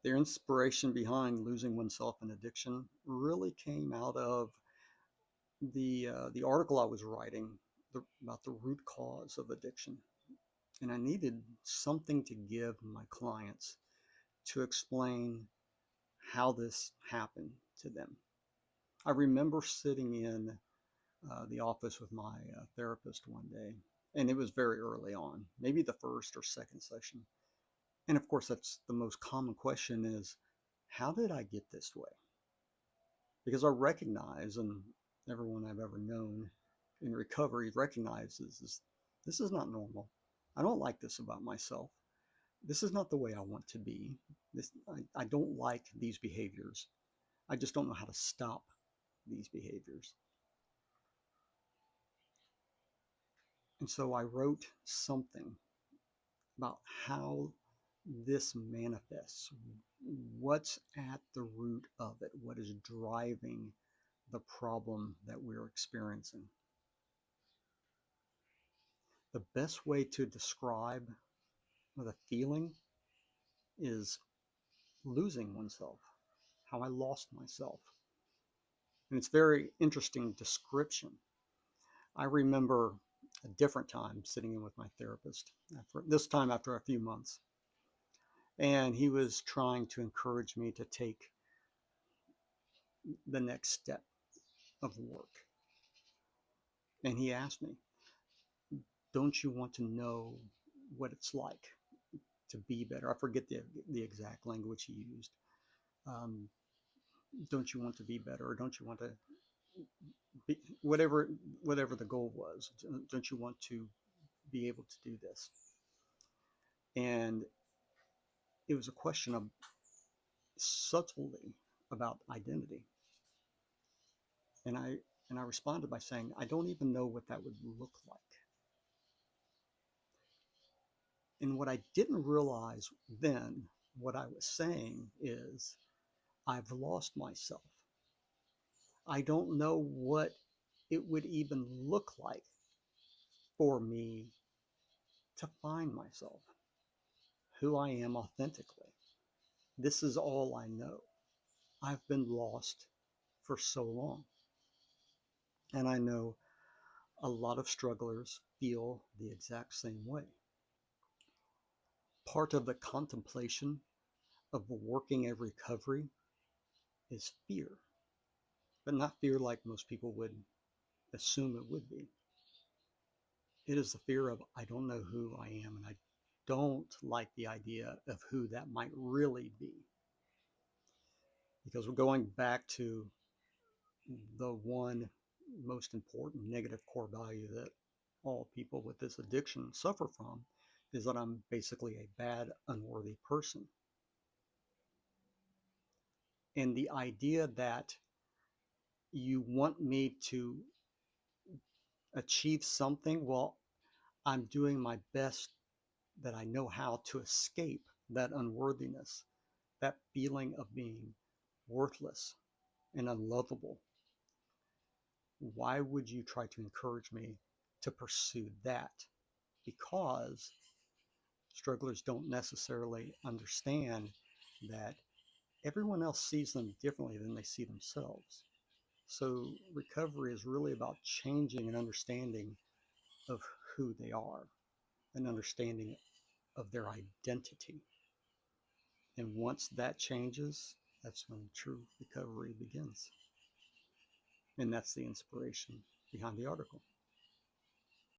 The inspiration behind Losing Oneself and Addiction really came out of the article I was writing about the root cause of addiction. And I needed something to give my clients to explain how this happened to them. I remember sitting in the office with my therapist one day, and it was very early on, maybe the first or second session. And of course, that's the most common question is, how did I get this way? Because I recognize, and everyone I've ever known in recovery recognizes this is not normal. I don't like this about myself. This is not the way I want to be. I don't like these behaviors. I just don't know how to stop these behaviors. And so I wrote something about how this manifests, what's at the root of it, what is driving the problem that we're experiencing. The best way to describe the feeling is losing oneself, how I lost myself. And it's a very interesting description. I remember a different time sitting in with my therapist, this time after a few months. And he was trying to encourage me to take the next step of work. And he asked me, don't you want to know what it's like to be better? I forget the exact language he used. Um, don't you want to be better? Or don't you want to be, whatever the goal was, don't you want to be able to do this? And it was a question of subtly about identity. And I responded by saying, I don't even know what that would look like. And what I didn't realize then, what I was saying is, I've lost myself. I don't know what it would even look like for me to find myself, who I am authentically. This is all I know. I've been lost for so long. And I know a lot of strugglers feel the exact same way. Part of the contemplation of working a recovery is fear, but not fear like most people would assume it would be. It is the fear of, I don't know who I am, and I don't like the idea of who that might really be. Because we're going back to the one most important negative core value that all people with this addiction suffer from is that I'm basically a bad, unworthy person. And the idea that you want me to achieve something, well, I'm doing my best that I know how to escape that unworthiness, that feeling of being worthless and unlovable. Why would you try to encourage me to pursue that? Because strugglers don't necessarily understand that everyone else sees them differently than they see themselves. So recovery is really about changing an understanding of who they are, an understanding of their identity. And once that changes, that's when true recovery begins. And that's the inspiration behind the article.